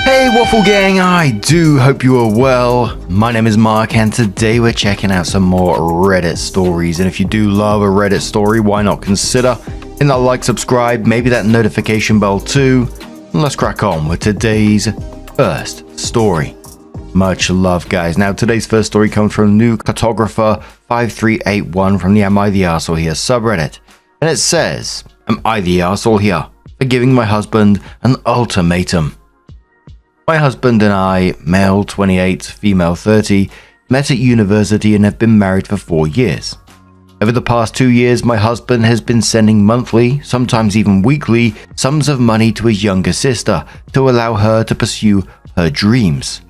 Hey Waffle Gang, I do hope you are well. My name is Mark and today we're checking out some more Reddit stories. And if you do love a Reddit story, why not consider hitting that like, subscribe, maybe that notification bell too. And let's crack on with today's first story. Much love, guys. Now today's first story comes from new cartographer 5381 from the Am I the Arsehole Here subreddit. And it says, am I the arsehole here for giving my husband an ultimatum? My husband and I, male 28, female 30, met at university and have been married for 4 years. Over the past 2 years, my husband has been sending monthly, sometimes even weekly, sums of money to his younger sister to allow her to pursue her dreams.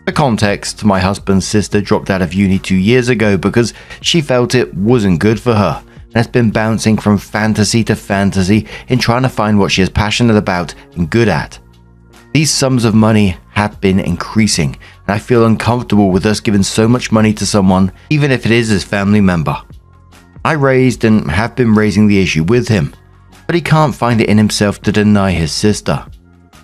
For context, my husband's sister dropped out of uni 2 years ago because she felt it wasn't good for her and has been bouncing from fantasy to fantasy in trying to find what she is passionate about and good at. These sums of money have been increasing, and I feel uncomfortable with us giving so much money to someone, even if it is his family member. I raised and have been raising the issue with him, but he can't find it in himself to deny his sister.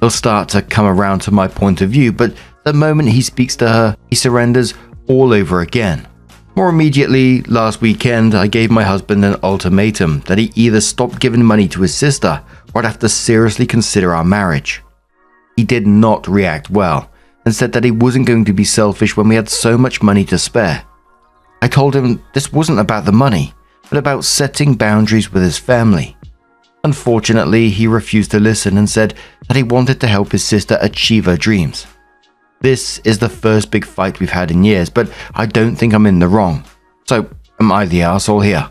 He'll start to come around to my point of view, but the moment he speaks to her, he surrenders all over again. More immediately, last weekend, I gave my husband an ultimatum that he either stopped giving money to his sister or I'd have to seriously consider our marriage. He did not react well and said that he wasn't going to be selfish when we had so much money to spare. I told him this wasn't about the money, but about setting boundaries with his family. Unfortunately, he refused to listen and said that he wanted to help his sister achieve her dreams. This is the first big fight we've had in years, but I don't think I'm in the wrong. So, am I the arsehole here?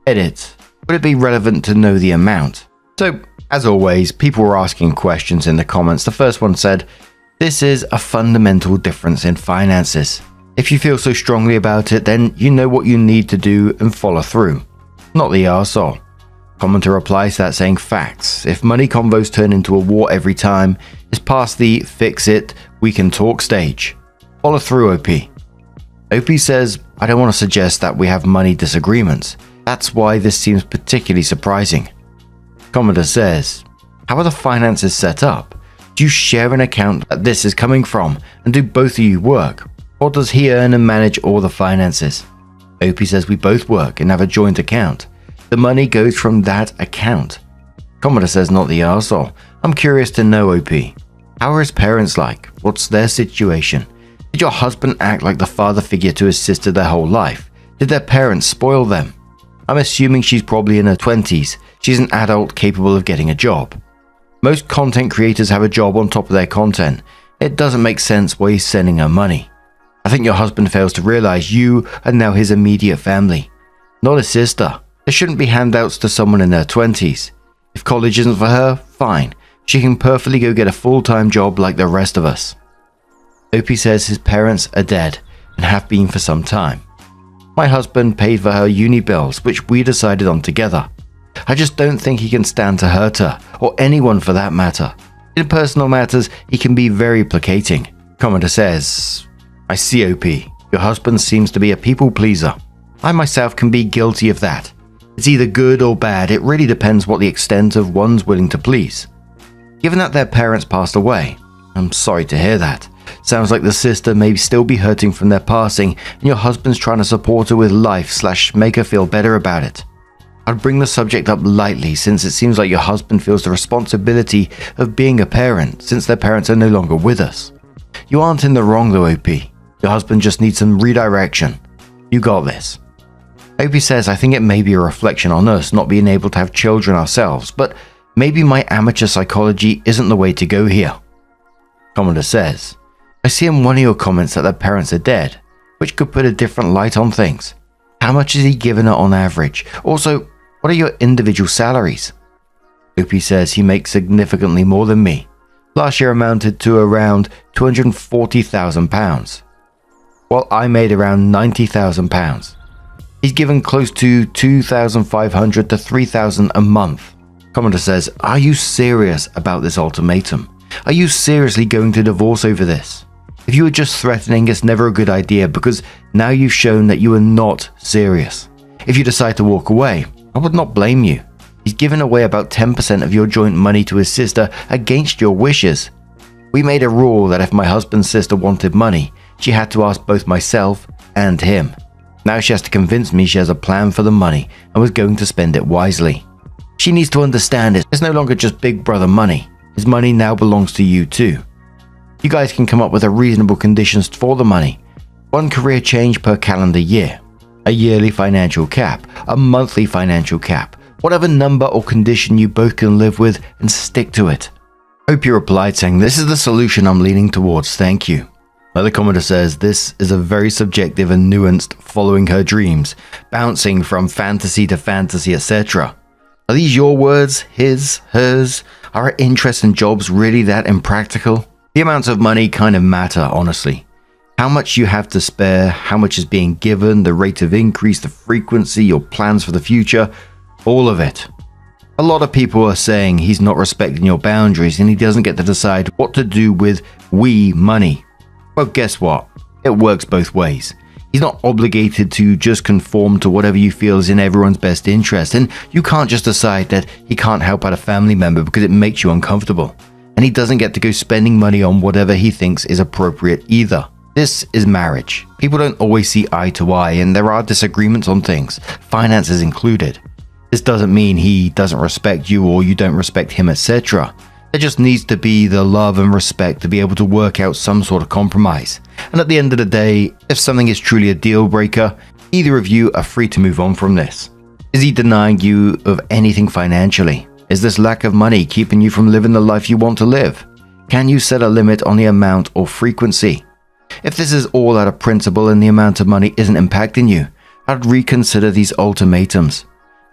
Edit. Would it be relevant to know the amount? So, as always, people were asking questions in the comments. The first one said, this is a fundamental difference in finances. If you feel so strongly about it, then you know what you need to do and follow through. Not the arsehole. Commenter replies to that saying, facts. If money convos turn into a war every time, it's past the fix it, we can talk stage. Follow through, OP. OP says, I don't want to suggest that we have money disagreements. That's why this seems particularly surprising. Commenter says, how are the finances set up? Do you share an account that this is coming from, and do both of you work? Or does he earn and manage all the finances? OP says we both work and have a joint account. The money goes from that account. Commenter says not the arsehole. I'm curious to know, OP. How are his parents like? What's their situation? Did your husband act like the father figure to his sister their whole life? Did their parents spoil them? I'm assuming she's probably in her 20s. She's an adult capable of getting a job. Most content creators have a job on top of their content. It doesn't make sense why he's sending her money. I think your husband fails to realize you are now his immediate family, not his sister. There shouldn't be handouts to someone in their 20s. If college isn't for her, fine. She can perfectly go get a full-time job like the rest of us. OP says his parents are dead and have been for some time. My husband paid for her uni bills, which we decided on together. I just don't think he can stand to hurt her, or anyone for that matter. In personal matters, he can be very placating. Commenter says, I see, OP. Your husband seems to be a people pleaser. I myself can be guilty of that. It's either good or bad. It really depends what the extent of one's willing to please. Given that their parents passed away, I'm sorry to hear that. Sounds like the sister may still be hurting from their passing and your husband's trying to support her with life / make her feel better about it. I'd bring the subject up lightly since it seems like your husband feels the responsibility of being a parent since their parents are no longer with us. You aren't in the wrong though, OP. Your husband just needs some redirection. You got this. OP says, I think it may be a reflection on us not being able to have children ourselves, but maybe my amateur psychology isn't the way to go here. Commenter says, I see in one of your comments that their parents are dead, which could put a different light on things. How much is he giving her on average? Also, what are your individual salaries? OP says he makes significantly more than me. Last year amounted to around £240,000, while I made around £90,000. He's given close to $2,500 to $3,000 a month. Commenter says, are you serious about this ultimatum? Are you seriously going to divorce over this? If you were just threatening, it's never a good idea because now you've shown that you are not serious. If you decide to walk away, I would not blame you. He's given away about 10% of your joint money to his sister against your wishes. We made a rule that if my husband's sister wanted money, she had to ask both myself and him. Now she has to convince me she has a plan for the money and was going to spend it wisely. She needs to understand it's no longer just big brother money. His money now belongs to you too. You guys can come up with reasonable conditions for the money. 1 career change per calendar year. A yearly financial cap. A monthly financial cap. Whatever number or condition you both can live with, and stick to it. Opie replied saying, "This is the solution I'm leaning towards, thank you." Another commenter says, "This is a very subjective and nuanced following her dreams, bouncing from fantasy to fantasy, etc. Are these your words? His? Hers? Are her interests and jobs really that impractical? The amounts of money kind of matter, honestly. How much you have to spare, how much is being given, the rate of increase, the frequency, your plans for the future, all of it. A lot of people are saying he's not respecting your boundaries and he doesn't get to decide what to do with we money. Well, guess what? It works both ways. He's not obligated to just conform to whatever you feel is in everyone's best interest, and you can't just decide that he can't help out a family member because it makes you uncomfortable. And he doesn't get to go spending money on whatever he thinks is appropriate either. This is marriage. People don't always see eye to eye, and there are disagreements on things, finances included. This doesn't mean he doesn't respect you or you don't respect him, etc. There just needs to be the love and respect to be able to work out some sort of compromise. And at the end of the day, if something is truly a deal breaker, either of you are free to move on from this. Is he denying you of anything financially? Is this lack of money keeping you from living the life you want to live? Can you set a limit on the amount or frequency? If this is all out of principle and the amount of money isn't impacting you, I'd reconsider these ultimatums.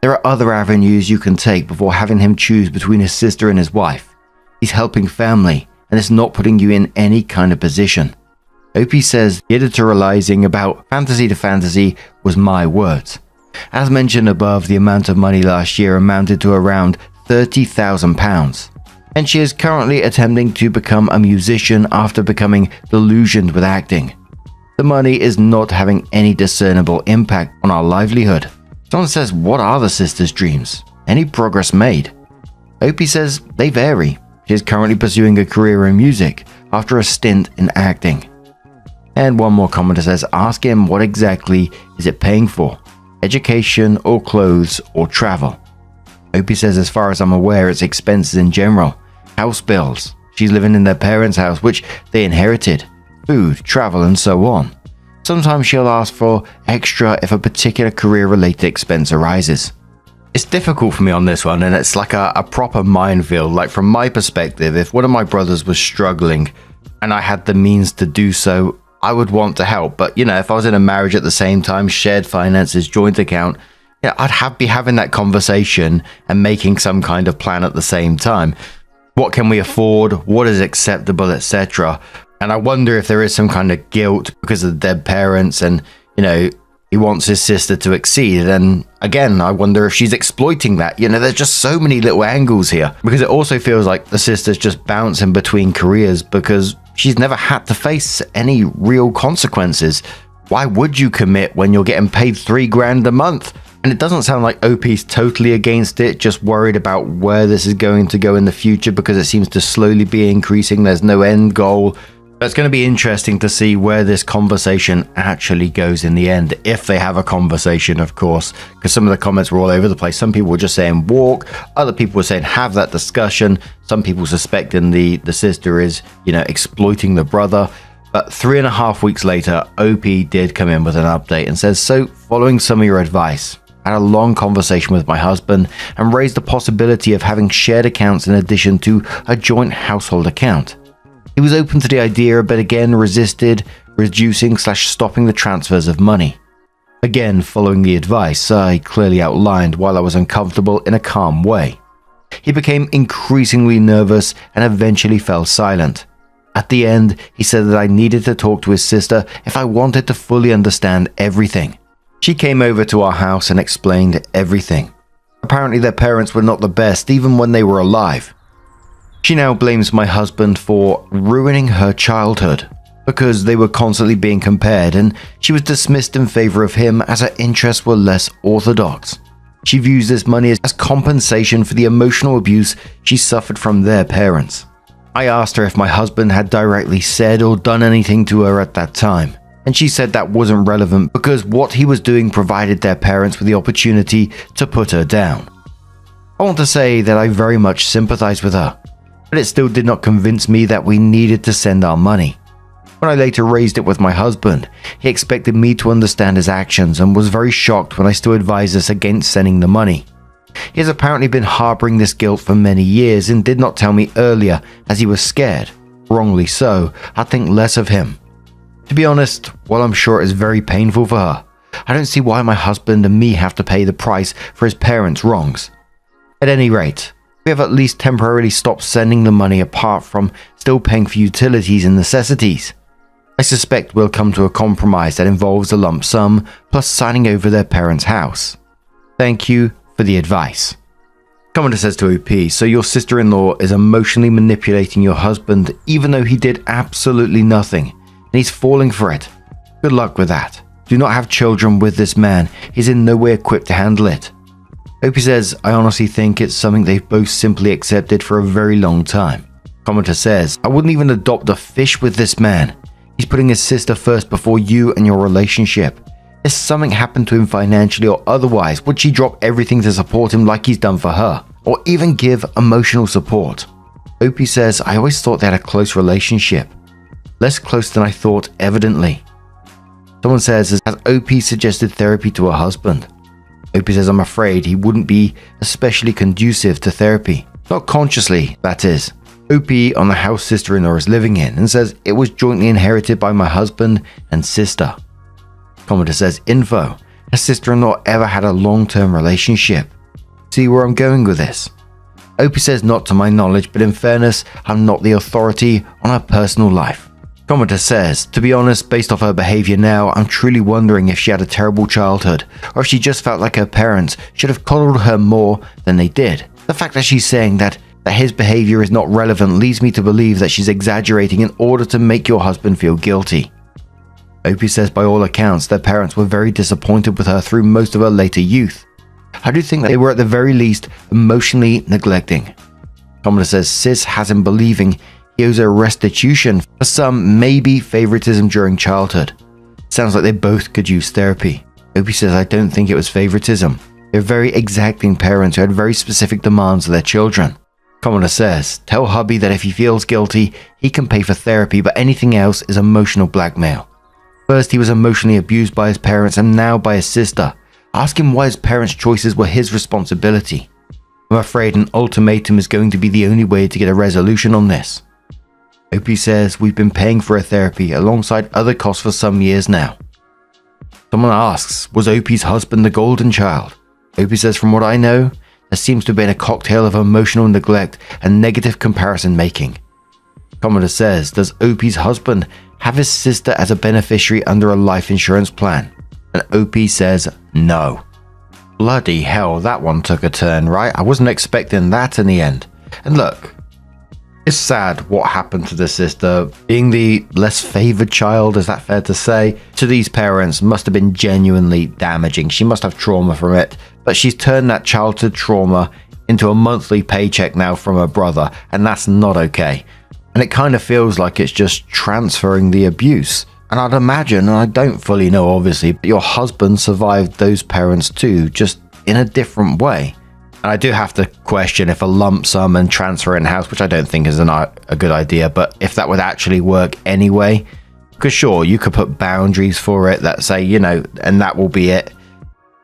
There are other avenues you can take before having him choose between his sister and his wife. He's helping family, and it's not putting you in any kind of position. Opie says editorializing about fantasy to fantasy was my words. As mentioned above, the amount of money last year amounted to around £30,000, and she is currently attempting to become a musician after becoming delusioned with acting. The money is not having any discernible impact on our livelihood. Someone says, what are the sisters' dreams? Any progress made? Opie says they vary. She is currently pursuing a career in music after a stint in acting. And one more commenter says, ask him what exactly is it paying for? Education or clothes or travel? Opie says, as far as I'm aware, it's expenses in general. House bills. She's living in their parents' house, which they inherited. Food, travel, and so on. Sometimes she'll ask for extra if a particular career-related expense arises. It's difficult for me on this one, and it's like a proper minefield. Like, from my perspective, if one of my brothers was struggling and I had the means to do so, I would want to help. But, you know, if I was in a marriage at the same time, shared finances, joint account, yeah, I'd be having that conversation and making some kind of plan at the same time. What can we afford? What is acceptable, etc. And I wonder if there is some kind of guilt because of the dead parents and, you know, he wants his sister to exceed. And again, I wonder if she's exploiting that. You know, there's just so many little angles here, because it also feels like the sister's just bouncing between careers because she's never had to face any real consequences. Why would you commit when you're getting paid $3,000 a month? And it doesn't sound like OP's totally against it, just worried about where this is going to go in the future because it seems to slowly be increasing. There's no end goal. But it's going to be interesting to see where this conversation actually goes in the end, if they have a conversation, of course, because some of the comments were all over the place. Some people were just saying walk, other people were saying have that discussion. Some people suspecting the sister is, you know, exploiting the brother. But 3.5 weeks later, OP did come in with an update and says, so following some of your advice, I had a long conversation with my husband and raised the possibility of having shared accounts in addition to a joint household account. He was open to the idea, but again resisted reducing/stopping the transfers of money. Again, following the advice I clearly outlined while I was uncomfortable in a calm way. He became increasingly nervous and eventually fell silent. At the end, he said that I needed to talk to his sister if I wanted to fully understand everything. She came over to our house and explained everything. Apparently their parents were not the best even when they were alive. She now blames my husband for ruining her childhood because they were constantly being compared, and she was dismissed in favor of him as her interests were less orthodox. She views this money as compensation for the emotional abuse she suffered from their parents. I asked her if my husband had directly said or done anything to her at that time, and she said that wasn't relevant because what he was doing provided their parents with the opportunity to put her down. I want to say that I very much sympathized with her, but it still did not convince me that we needed to send our money. When I later raised it with my husband, he expected me to understand his actions and was very shocked when I still advised us against sending the money. He has apparently been harboring this guilt for many years and did not tell me earlier as he was scared. Wrongly so, I think less of him. To be honest, while I'm sure it is very painful for her, I don't see why my husband and me have to pay the price for his parents' wrongs. At any rate, we have at least temporarily stopped sending the money apart from still paying for utilities and necessities. I suspect we'll come to a compromise that involves a lump sum plus signing over their parents' house. Thank you for the advice. Commenter says to OP, so your sister-in-law is emotionally manipulating your husband even though he did absolutely nothing, and he's falling for it. Good luck with that. Do not have children with this man. He's in no way equipped to handle it. OP says, I honestly think it's something they've both simply accepted for a very long time. Commenter says, I wouldn't even adopt a fish with this man. He's putting his sister first before you and your relationship. If something happened to him financially or otherwise, would she drop everything to support him like he's done for her? Or even give emotional support? OP says, I always thought they had a close relationship. Less close than I thought, evidently. Someone says, has OP suggested therapy to her husband? OP says, I'm afraid he wouldn't be especially conducive to therapy. Not consciously, that is. OP on the house sister-in-law is living in and says it was jointly inherited by my husband and sister. Commenter says, info. Has sister-in-law ever had a long-term relationship? See where I'm going with this? OP says not to my knowledge, but in fairness, I'm not the authority on her personal life. Commenter says, to be honest, based off her behavior now, I'm truly wondering if she had a terrible childhood, or if she just felt like her parents should have coddled her more than they did. The fact that she's saying that his behavior is not relevant leads me to believe that she's exaggerating in order to make your husband feel guilty. OP says by all accounts their parents were very disappointed with her through most of her later youth. I do think that they were at the very least emotionally neglecting. Commenter says Sis has him believing he owes her restitution for some maybe favoritism during childhood. Sounds like they both could use therapy. OP says I don't think it was favoritism. They're very exacting parents who had very specific demands of their children. Commenter says, tell hubby that if he feels guilty, he can pay for therapy, but anything else is emotional blackmail. First, he was emotionally abused by his parents and now by his sister. Ask him why his parents' choices were his responsibility. I'm afraid an ultimatum is going to be the only way to get a resolution on this. OP says, we've been paying for a therapy alongside other costs for some years now. Someone asks, was OP's husband the golden child? OP says, from what I know, there seems to have been a cocktail of emotional neglect and negative comparison making. Commenter says, does OP's husband have his sister as a beneficiary under a life insurance plan? And OP says, no. Bloody hell, that one took a turn, right? I wasn't expecting that in the end. And look, it's sad what happened to the sister. Being the less favored child, is that fair to say, to these parents must have been genuinely damaging. She must have trauma from it. But she's turned that childhood trauma into a monthly paycheck now from her brother, and that's not okay. And it kind of feels like it's just transferring the abuse. And I'd imagine, and I don't fully know obviously, but your husband survived those parents too, just in a different way. And I do have to question if a lump sum and transfer in house, which I don't think is a good idea, but if that would actually work anyway. Because sure, you could put boundaries for it that say, and that will be it.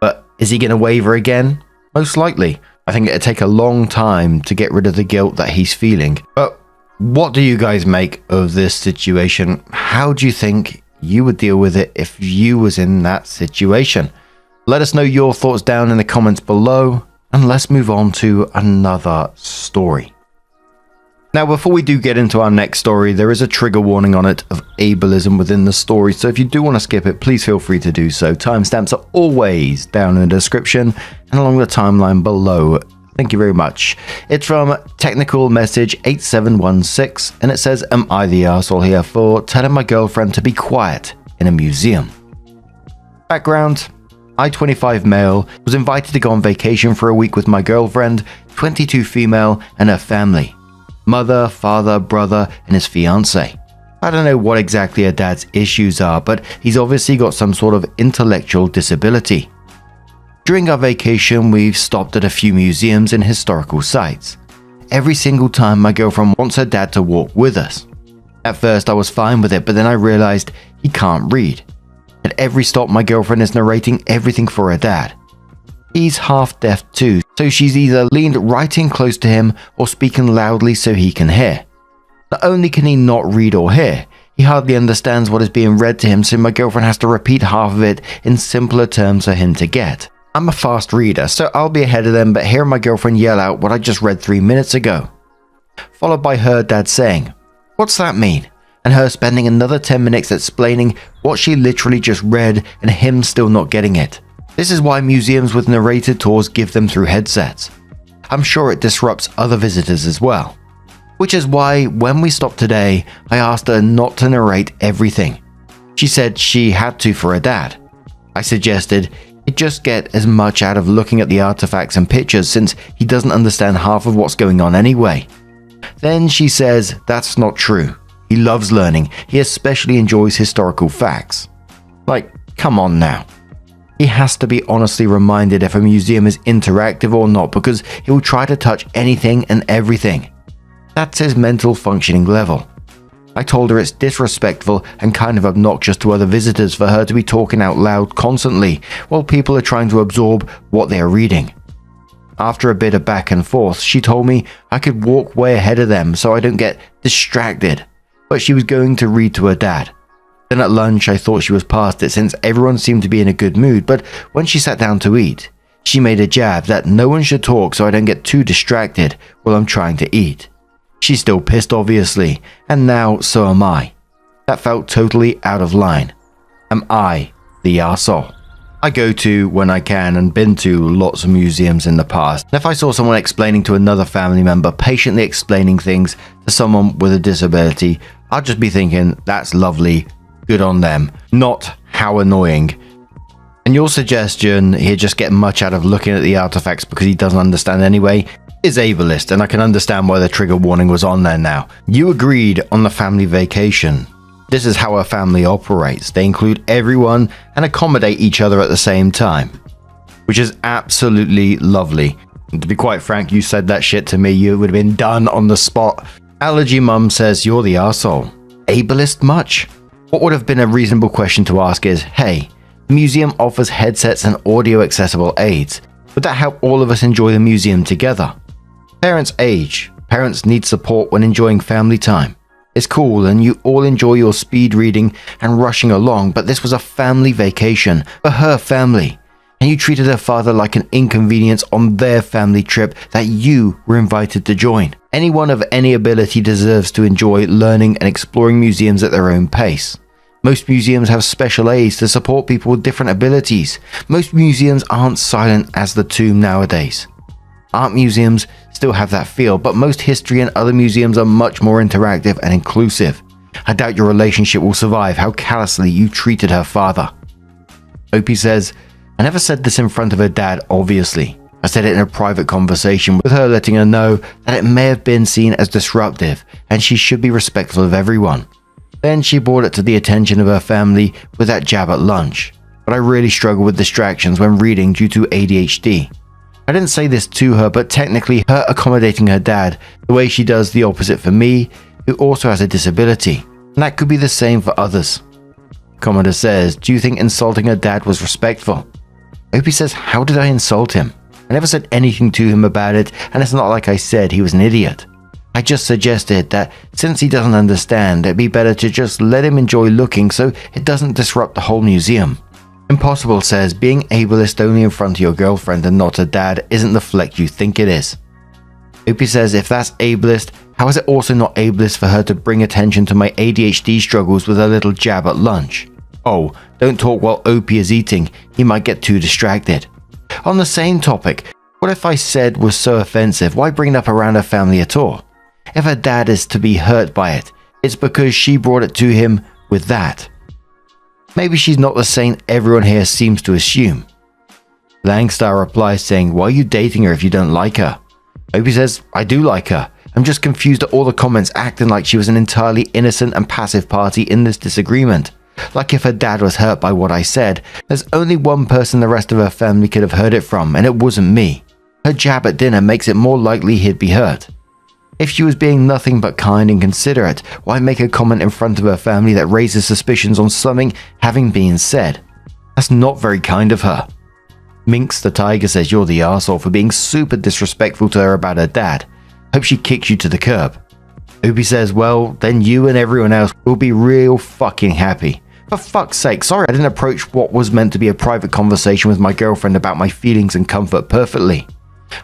But is he going to waver again? Most likely. I think it'd take a long time to get rid of the guilt that he's feeling. But what do you guys make of this situation? How do you think you would deal with it if you was in that situation? Let us know your thoughts down in the comments below. And let's move on to another story. Now, before we do get into our next story, there is a trigger warning on it of ableism within the story. So if you do want to skip it, please feel free to do so. Timestamps are always down in the description and along the timeline below. Thank you very much. It's from Technical Message 8716 and it says, am I the arsehole here for telling my girlfriend to be quiet in a museum? Background. I, 25 male, was invited to go on vacation for a week with my girlfriend, 22 female, and her family. mother, father, brother, and his fiancée. I don't know what exactly her dad's issues are, but he's obviously got some sort of intellectual disability. During our vacation, we've stopped at a few museums and historical sites. Every single time my girlfriend wants her dad to walk with us. At first I was fine with it, but then I realized he can't read. At every stop my girlfriend is narrating everything for her dad. He's half deaf too, so she's either leaned right in close to him or speaking loudly so he can hear. Not only can he not read or hear, he hardly understands what is being read to him, so my girlfriend has to repeat half of it in simpler terms for him to get. I'm a fast reader, so I'll be ahead of them, but hearing my girlfriend yell out what I just read 3 minutes ago. Followed by her dad saying, "What's that mean?" And her spending another 10 minutes explaining what she literally just read and him still not getting it. This is why museums with narrated tours give them through headsets. I'm sure it disrupts other visitors as well. Which is why when we stopped today, I asked her not to narrate everything. She said she had to for her dad. I suggested he'd just get as much out of looking at the artifacts and pictures since he doesn't understand half of what's going on anyway. Then she says that's not true. He loves learning. He especially enjoys historical facts. Like, come on now. He has to be honestly reminded if a museum is interactive or not because he will try to touch anything and everything. That's his mental functioning level. I told her it's disrespectful and kind of obnoxious to other visitors for her to be talking out loud constantly while people are trying to absorb what they are reading. After a bit of back and forth, she told me I could walk way ahead of them so I don't get distracted, but she was going to read to her dad. Then at lunch I thought she was past it since everyone seemed to be in a good mood, but when she sat down to eat, she made a jab that no one should talk so I don't get too distracted while I'm trying to eat. She's still pissed obviously, and now so am I. That felt totally out of line. Am I the arsehole? I go to when I can and been to lots of museums in the past. And if I saw someone explaining to another family member, patiently explaining things to someone with a disability, I'd just be thinking, that's lovely, good on them, not how annoying. And your suggestion, he'd just get much out of looking at the artifacts because he doesn't understand anyway, is ableist, and I can understand why the trigger warning was on there now. You agreed on the family vacation. This is how a family operates. They include everyone and accommodate each other at the same time, which is absolutely lovely. And to be quite frank, you said that shit to me, you would have been done on the spot. Allergy Mum says you're the arsehole. Ableist much? What would have been a reasonable question to ask is, hey, the museum offers headsets and audio accessible aids. Would that help all of us enjoy the museum together? Parents age. Parents need support when enjoying family time. It's cool and you all enjoy your speed reading and rushing along, but this was a family vacation for her family. And you treated her father like an inconvenience on their family trip that you were invited to join. Anyone of any ability deserves to enjoy learning and exploring museums at their own pace. Most museums have special aids to support people with different abilities. Most museums aren't silent as the tomb nowadays. Art museums still have that feel, but most history and other museums are much more interactive and inclusive. I doubt your relationship will survive how callously you treated her father. Opie says, I never said this in front of her dad, obviously. I said it in a private conversation with her, letting her know that it may have been seen as disruptive and she should be respectful of everyone. Then she brought it to the attention of her family with that jab at lunch. But I really struggle with distractions when reading due to ADHD. I didn't say this to her, but technically her accommodating her dad the way she does the opposite for me, who also has a disability. And that could be the same for others. Commodore says, do you think insulting her dad was respectful? Opie says, how did I insult him? I never said anything to him about it, and it's not like I said he was an idiot. I just suggested that since he doesn't understand, it'd be better to just let him enjoy looking so it doesn't disrupt the whole museum. Impossible says being ableist only in front of your girlfriend and not her dad isn't the flex you think it is. Opie says if that's ableist, how is it also not ableist for her to bring attention to my ADHD struggles with a little jab at lunch? Oh, don't talk while Opie is eating, he might get too distracted. On the same topic, what if I said was so offensive, why bring it up around her family at all? If her dad is to be hurt by it, it's because she brought it to him with that. Maybe she's not the saint everyone here seems to assume. Langstar replies saying, why are you dating her if you don't like her? Opie says, I do like her, I'm just confused at all the comments acting like she was an entirely innocent and passive party in this disagreement. Like if her dad was hurt by what I said, there's only one person the rest of her family could have heard it from, and it wasn't me. Her jab at dinner makes it more likely he'd be hurt. If she was being nothing but kind and considerate, why make a comment in front of her family that raises suspicions on something having been said? That's not very kind of her. Minx the Tiger says you're the arsehole for being super disrespectful to her about her dad. Hope she kicks you to the curb. Opie says, well, then you and everyone else will be real fucking happy. For fuck's sake, sorry I didn't approach what was meant to be a private conversation with my girlfriend about my feelings and comfort perfectly.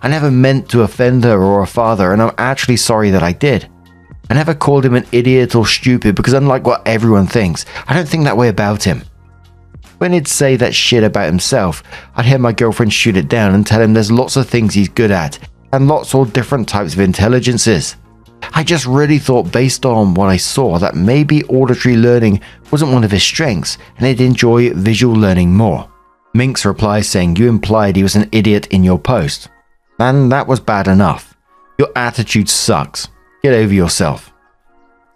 I never meant to offend her or her father, and I'm actually sorry that I did. I never called him an idiot or stupid because unlike what everyone thinks, I don't think that way about him. When he'd say that shit about himself, I'd hear my girlfriend shoot it down and tell him there's lots of things he's good at, and lots of different types of intelligences. I just really thought based on what I saw that maybe auditory learning wasn't one of his strengths and he'd enjoy visual learning more. Minx replies saying you implied he was an idiot in your post. And that was bad enough. Your attitude sucks. Get over yourself.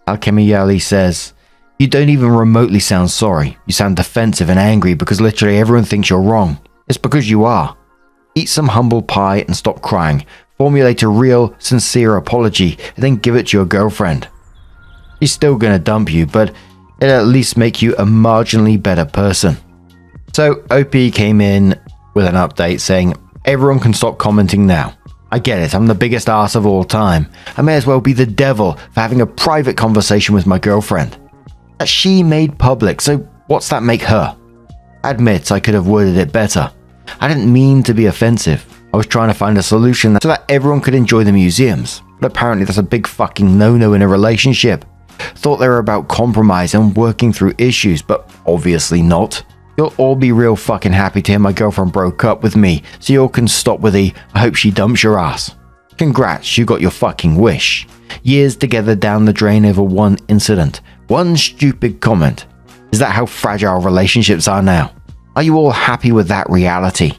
Alchemiyali says, you don't even remotely sound sorry. You sound defensive and angry because literally everyone thinks you're wrong. It's because you are. Eat some humble pie and stop crying. Formulate a real, sincere apology and then give it to your girlfriend. She's still gonna dump you, but it'll at least make you a marginally better person. So OP came in with an update saying, everyone can stop commenting now. I get it, I'm the biggest arse of all time. I may as well be the devil for having a private conversation with my girlfriend. That she made public, so what's that make her? I admit I could have worded it better. I didn't mean to be offensive. I was trying to find a solution so that everyone could enjoy the museums. But apparently that's a big fucking no-no in a relationship. Thought they were about compromise and working through issues, but obviously not. You'll all be real fucking happy to hear my girlfriend broke up with me, so you all can stop with the I hope she dumps your ass. Congrats, you got your fucking wish. Years together down the drain over one incident. One stupid comment. Is that how fragile relationships are now? Are you all happy with that reality?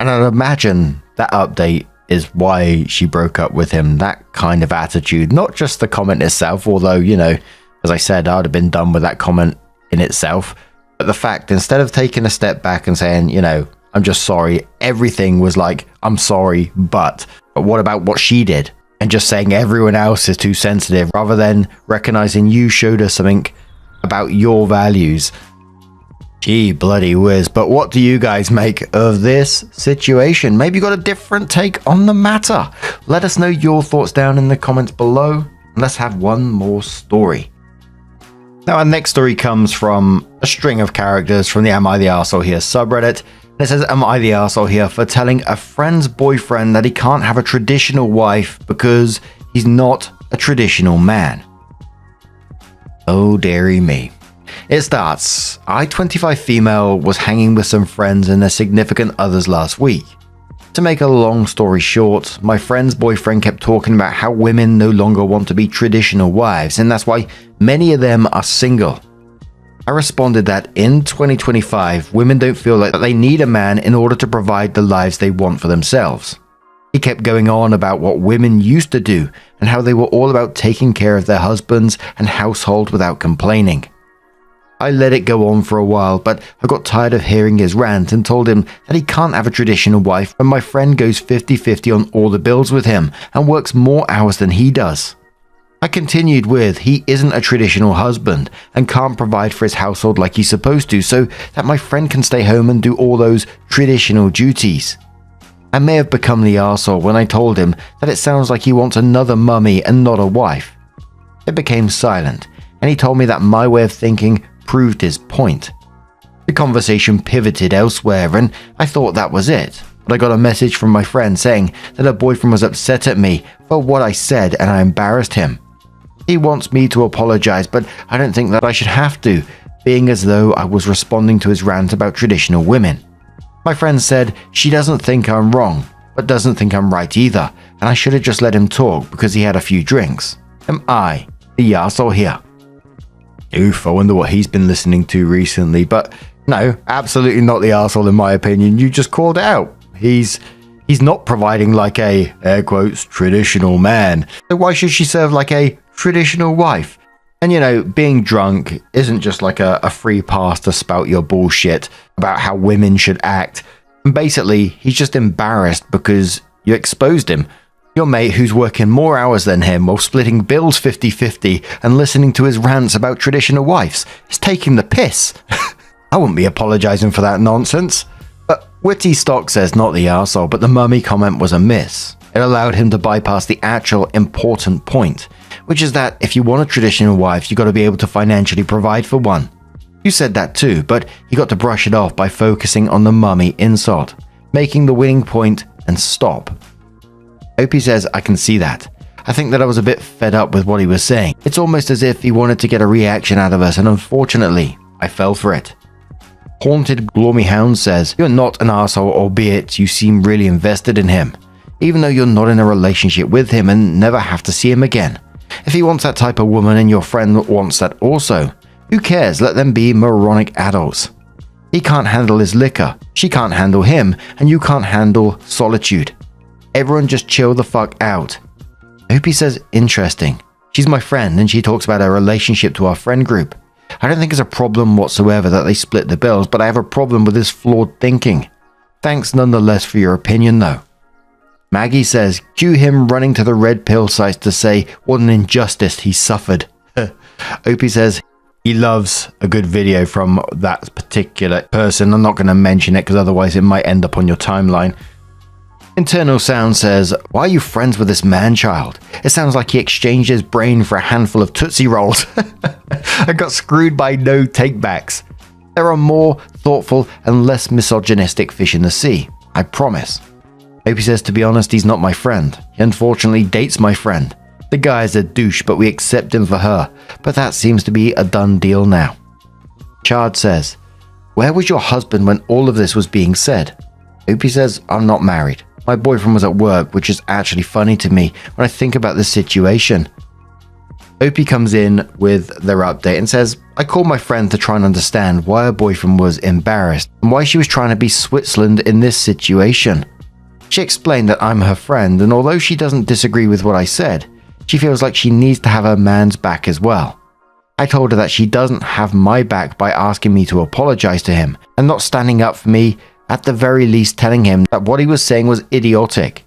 And I'd imagine that update is why she broke up with him. That kind of attitude, not just the comment itself, although, you know, as I said, I'd have been done with that comment in itself. But the fact, instead of taking a step back and saying, you know, I'm just sorry, everything was like, I'm sorry, but what about what she did? And just saying everyone else is too sensitive, rather than recognizing you showed her something about your values. Gee, bloody whiz. But what do you guys make of this situation? Maybe you got a different take on the matter. Let us know your thoughts down in the comments below. And let's have one more story. Now, our next story comes from a string of characters from the Am I the Arsehole Here subreddit. And it says, am I the arsehole here for telling a friend's boyfriend that he can't have a traditional wife because he's not a traditional man? Oh, dearie me. It starts, I, 25 female, was hanging with some friends and their significant others last week. To make a long story short, my friend's boyfriend kept talking about how women no longer want to be traditional wives, and that's why many of them are single. I responded that in 2025, women don't feel like they need a man in order to provide the lives they want for themselves. He kept going on about what women used to do and how they were all about taking care of their husbands and household without complaining. I let it go on for a while, but I got tired of hearing his rant and told him that he can't have a traditional wife when my friend goes 50-50 on all the bills with him and works more hours than he does. I continued with he isn't a traditional husband and can't provide for his household like he's supposed to, so that my friend can stay home and do all those traditional duties. I may have become the arsehole when I told him that it sounds like he wants another mummy and not a wife. It became silent, and he told me that my way of thinking proved his point. The conversation pivoted elsewhere, and I thought that was it. But I got a message from my friend saying that her boyfriend was upset at me for what I said and I embarrassed him. He wants me to apologize, but I don't think that I should have to, being as though I was responding to his rant about traditional women. My friend said she doesn't think I'm wrong, but doesn't think I'm right either, and I should have just let him talk because he had a few drinks. Am I the arsehole here? Oof, I wonder what he's been listening to recently, but no, absolutely not the arsehole in my opinion. You just called it out. He's He's not providing like a, air quotes, traditional man. So why should she serve like a traditional wife? And you know, being drunk isn't just like a free pass to spout your bullshit about how women should act. And basically, he's just embarrassed because you exposed him. Your mate who's working more hours than him while splitting bills 50-50 and listening to his rants about traditional wives is taking the piss. I wouldn't be apologising for that nonsense. But Witty Stock says not the arsehole, but the mummy comment was a miss. It allowed him to bypass the actual important point, which is that if you want a traditional wife, you got to be able to financially provide for one. You said that too, but he got to brush it off by focusing on the mummy insult, making the winning point and stop. Opie says, I can see that. I think that I was a bit fed up with what he was saying. It's almost as if he wanted to get a reaction out of us, and unfortunately, I fell for it. Haunted Gloomy Hound says, you're not an arsehole, albeit you seem really invested in him, even though you're not in a relationship with him and never have to see him again. If he wants that type of woman and your friend wants that also, who cares? Let them be moronic adults. He can't handle his liquor, she can't handle him, and you can't handle solitude. Everyone just chill the fuck out. Opie says, interesting. She's my friend and she talks about her relationship to our friend group. I don't think it's a problem whatsoever that they split the bills, but I have a problem with his flawed thinking. Thanks nonetheless for your opinion though. Maggie says, cue him running to the red pill sites to say what an injustice he suffered. Opie says, he loves a good video from that particular person. I'm not going to mention it because otherwise it might end up on your timeline. Internal Sound says, why are you friends with this man-child? It sounds like he exchanged his brain for a handful of Tootsie Rolls. I got screwed by no takebacks. There are more thoughtful and less misogynistic fish in the sea, I promise. Opie says, to be honest, he's not my friend. He unfortunately dates my friend. The guy is a douche, but we accept him for her. But that seems to be a done deal now. Chard says, where was your husband when all of this was being said? Opie says, I'm not married. My boyfriend was at work, which is actually funny to me when I think about this situation. Opie comes in with their update and says, I called my friend to try and understand why her boyfriend was embarrassed and why she was trying to be Switzerland in this situation. She explained that I'm her friend, and although she doesn't disagree with what I said, she feels like she needs to have her man's back as well. I told her that she doesn't have my back by asking me to apologize to him and not standing up for me, at the very least telling him that what he was saying was idiotic.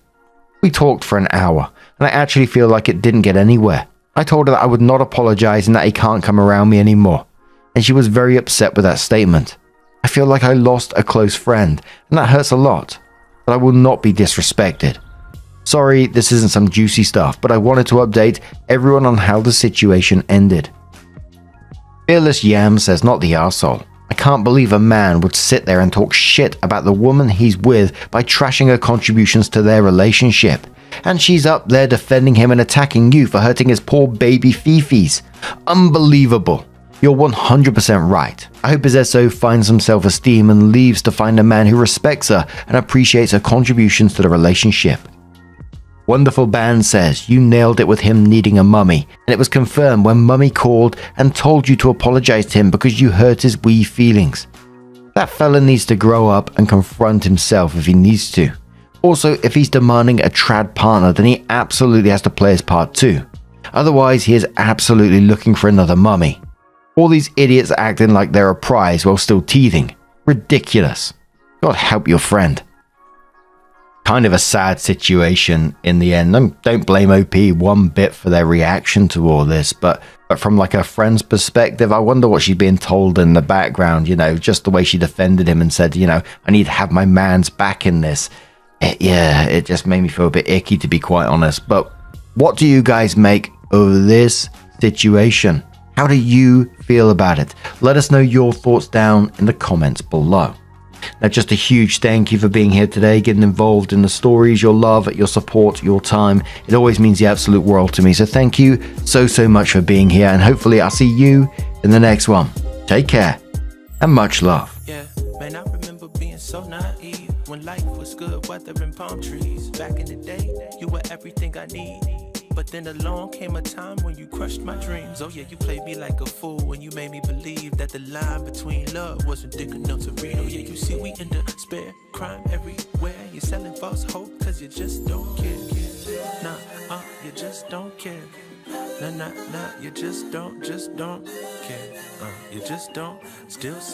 We talked for an hour, and I actually feel like it didn't get anywhere. I told her that I would not apologize and that he can't come around me anymore, and she was very upset with that statement. I feel like I lost a close friend, and that hurts a lot, but I will not be disrespected. Sorry, this isn't some juicy stuff, but I wanted to update everyone on how the situation ended. Fearless Yam says, not the arsehole. I can't believe a man would sit there and talk shit about the woman he's with by trashing her contributions to their relationship. And she's up there defending him and attacking you for hurting his poor baby fifis. Unbelievable. You're 100% right. I hope his SO finds some self-esteem and leaves to find a man who respects her and appreciates her contributions to the relationship. Wonderful Band says, you nailed it with him needing a mummy, and it was confirmed when mummy called and told you to apologize to him because you hurt his wee feelings. That fella needs to grow up and confront himself if he needs to. Also, if he's demanding a trad partner, then he absolutely has to play his part too. Otherwise, he is absolutely looking for another mummy. All these idiots acting like they're a prize while still teething. Ridiculous. God help your friend. Kind of a sad situation in the end. Don't blame OP one bit for their reaction to all this, but from like a friend's perspective, I wonder what she's being told in the background, you know, just the way she defended him and said, you know, I need to have my man's back in this. It just made me feel a bit icky, to be quite honest. But what do you guys make of this situation? How do you feel about it? Let us know your thoughts down in the comments below. Now, just a huge thank you for being here today, getting involved in the stories, your love, your support, your time. It always means the absolute world to me. So thank you so much for being here, and hopefully I'll see you in the next one. Take care and much love. Yeah, man, I remember being so naive when life was good, weather and palm trees. Back in the day, you were everything I need. But then along came a time when you crushed my dreams. Oh yeah, you played me like a fool when you made me believe that the line between love wasn't thick enough to read. Oh yeah, you see we in despair, crime everywhere. You're selling false hope cause you just don't care. Nah, you just don't care. Nah, you just don't care. You just don't, still